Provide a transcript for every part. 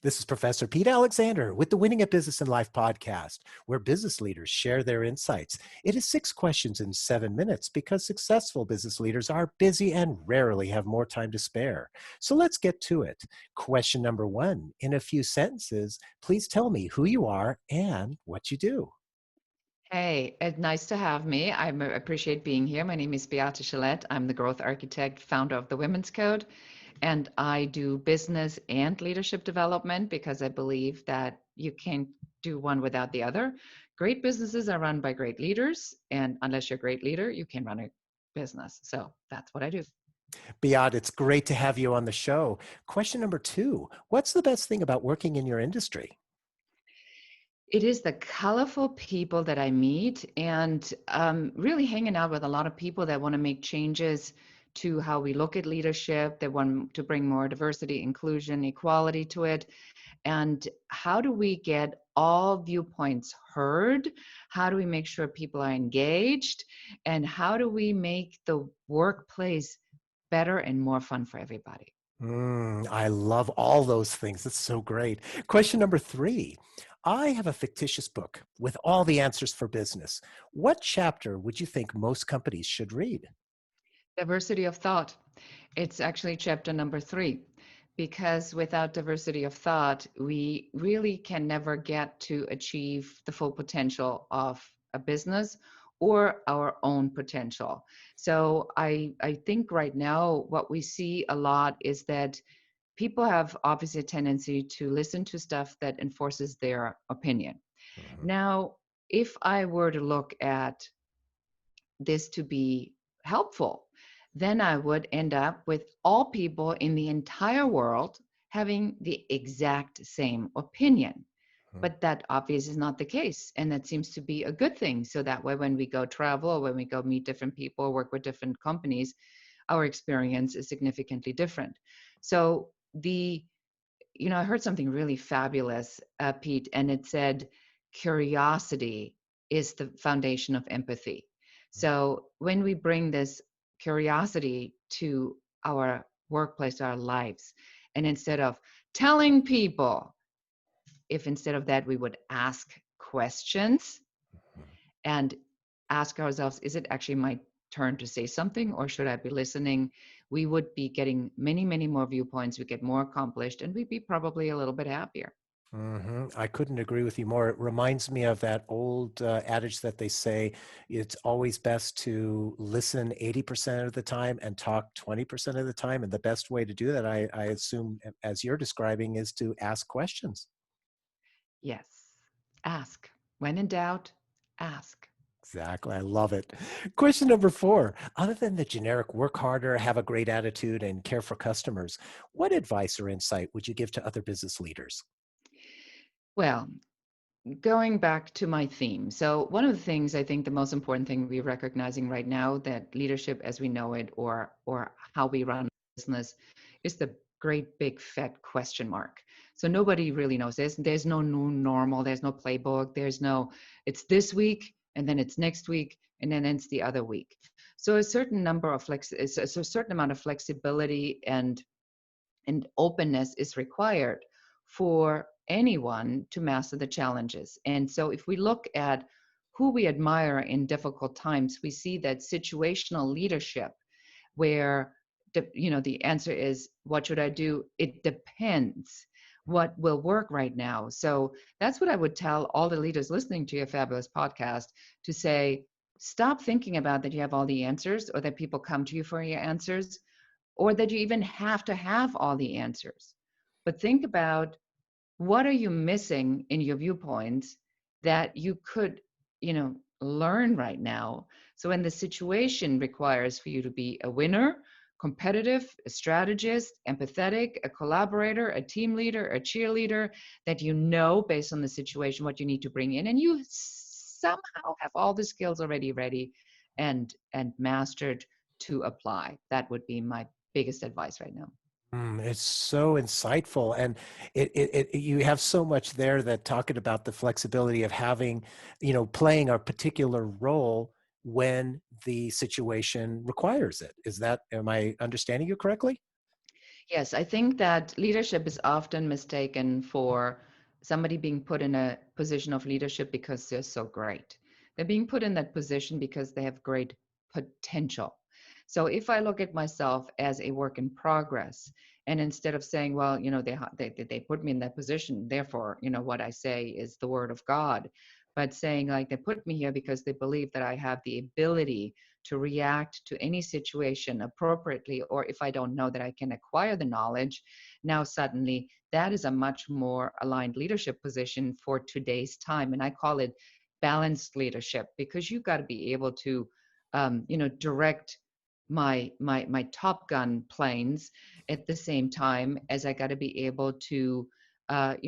This is Professor Pete Alexander with the Winning at Business and Life podcast, where business leaders share their insights. It is 6 questions in 7 minutes because successful business leaders are busy and rarely have more time to spare. So let's get to it. Question number 1. In a few sentences, please tell me who you are and what you do. Hey, it's nice to have me. Appreciate being here. My name is Beate Chelette. I'm the growth architect, founder of the Women's Code, and I do business and leadership development because I believe that you can't do one without the other. Great businesses are run by great leaders, and unless you're a great leader, you can run a business. So that's what I do. Beat, it's great to have you on the show. Question number 2. What's the best thing about working in your industry? It is the colorful people that I meet and really hanging out with a lot of people that want to make changes to how we look at leadership. They want to bring more diversity, inclusion, equality to it. And how do we get all viewpoints heard? How do we make sure people are engaged? And how do we make the workplace better and more fun for everybody? I love all those things. That's so great. Question number 3. I have a fictitious book with all the answers for business. What chapter would you think most companies should read? Diversity of thought. It's actually chapter number 3, because without diversity of thought, we really can never get to achieve the full potential of a business or our own potential. So I think right now what we see a lot is that people have obviously a tendency to listen to stuff that enforces their opinion. Mhm. Now, if I were to look at this to be helpful, then I would end up with all people in the entire world having the exact same opinion. But that obviously is not the case. And that seems to be a good thing. So that way, when we go travel or when we go meet different people, work with different companies, our experience is significantly different. So I heard something really fabulous, Pete, and it said, curiosity is the foundation of empathy. So when we bring this curiosity to our workplace, our lives, and instead of telling people, if instead of that we would ask questions and ask ourselves, is it actually my turn to say something or should I be listening? We would be getting many, many more viewpoints. We get more accomplished and we'd be probably a little bit happier. I couldn't agree with you more. It reminds me of that old adage that they say it's always best to listen 80% of the time and talk 20% of the time. And the best way to do that, I assume, as you're describing, is to ask questions. Yes. Ask. When in doubt, ask. Exactly. I love it. Question number 4. Other than the generic work harder, have a great attitude, and care for customers, what advice or insight would you give to other business leaders? Well, going back to my theme. So, one of the things I think the most important thing we're recognizing right now that leadership as we know it or how we run business is the great big fat question mark. So nobody really knows. There's no new normal, there's no playbook, there's no it's this week and then it's next week and then it's the other week. So a certain number of a certain amount of flexibility and openness is required for anyone to master the challenges. And so if we look at who we admire in difficult times, we see that situational leadership where the answer is, what should I do? It depends what will work right now. So that's what I would tell all the leaders listening to your fabulous podcast, to say, stop thinking about that you have all the answers or that people come to you for your answers or that you even have to have all the answers. But think about, what are you missing in your viewpoints that you could, learn right now? So when the situation requires for you to be a winner, competitive, a strategist, empathetic, a collaborator, a team leader, a cheerleader, that you know based on the situation what you need to bring in, and you somehow have all the skills already ready and mastered to apply. That would be my biggest advice right now. It's so insightful, and you have so much there that talking about the flexibility of having, playing a particular role when the situation requires it. Am I understanding you correctly? Yes, I think that leadership is often mistaken for somebody being put in a position of leadership because they're so great. They're being put in that position because they have great potential. So if I look at myself as a work in progress, and instead of saying, well, they put me in that position, therefore, what I say is the word of God, but saying like they put me here because they believe that I have the ability to react to any situation appropriately, or if I don't know that I can acquire the knowledge, now suddenly that is a much more aligned leadership position for today's time. And I call it balanced leadership, because you've got to be able to, direct my Top Gun planes at the same time as I got to be able to, play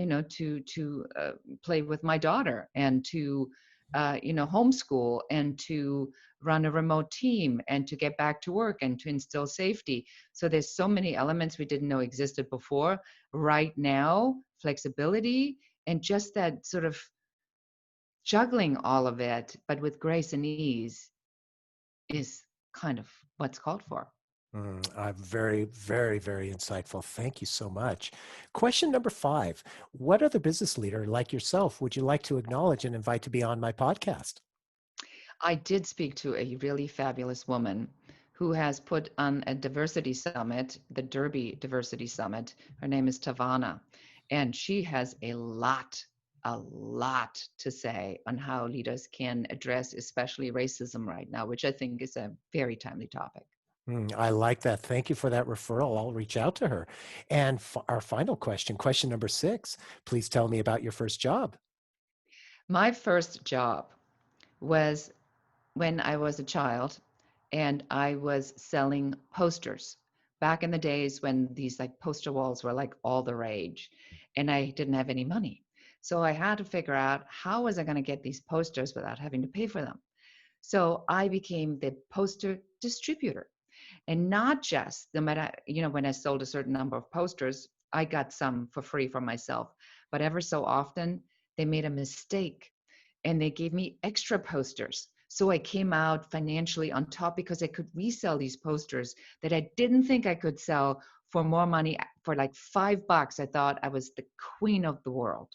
with my daughter, and to, homeschool, and to run a remote team, and to get back to work, and to instill safety. So there's so many elements we didn't know existed before. Right now, flexibility and just that sort of juggling all of it, but with grace and ease, is kind of what's called for. Very, very, very insightful. Thank you so much. Question number 5. What other business leader like yourself would you like to acknowledge and invite to be on my podcast? I did speak to a really fabulous woman who has put on a diversity summit, the Derby Diversity Summit. Her name is Tavana, and she has a lot to say on how leaders can address, especially racism right now, which I think is a very timely topic. I like that. Thank you for that referral. I'll reach out to her. And our final question, question number 6. Please tell me about your first job. My first job was when I was a child, and I was selling posters back in the days when these like poster walls were like all the rage, and I didn't have any money. So I had to figure out how was I going to get these posters without having to pay for them. So I became the poster distributor. And not just the matter, when I sold a certain number of posters, I got some for free for myself. But ever so often, they made a mistake and they gave me extra posters. So I came out financially on top because I could resell these posters that I didn't think I could sell for more money. For like $5, I thought I was the queen of the world.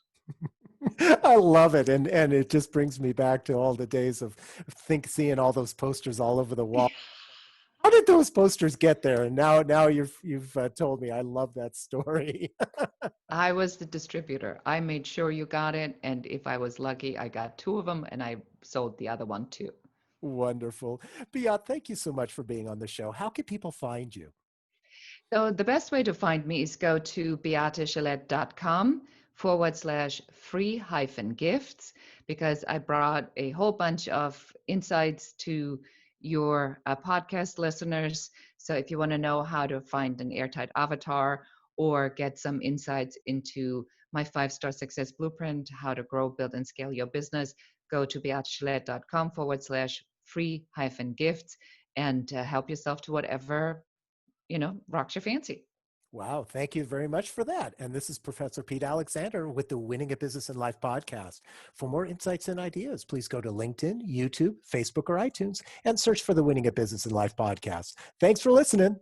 I love it. And it just brings me back to all the days of seeing all those posters all over the wall. How did those posters get there? And now you've told me. I love that story. I was the distributor. I made sure you got it. And if I was lucky, I got two of them and I sold the other one too. Wonderful. Beate, thank you so much for being on the show. How can people find you? So the best way to find me is go to beatechelette.com/free hyphen gifts, because I brought a whole bunch of insights to your podcast listeners. So if you want to know how to find an airtight avatar or get some insights into my 5-star success blueprint, how to grow, build, and scale your business, go to beatechelette.com/free hyphen gifts, and help yourself to whatever rocks your fancy. Wow, thank you very much for that. And this is Professor Pete Alexander with the Winning a Business in Life podcast. For more insights and ideas, please go to LinkedIn, YouTube, Facebook, or iTunes and search for the Winning a Business in Life podcast. Thanks for listening.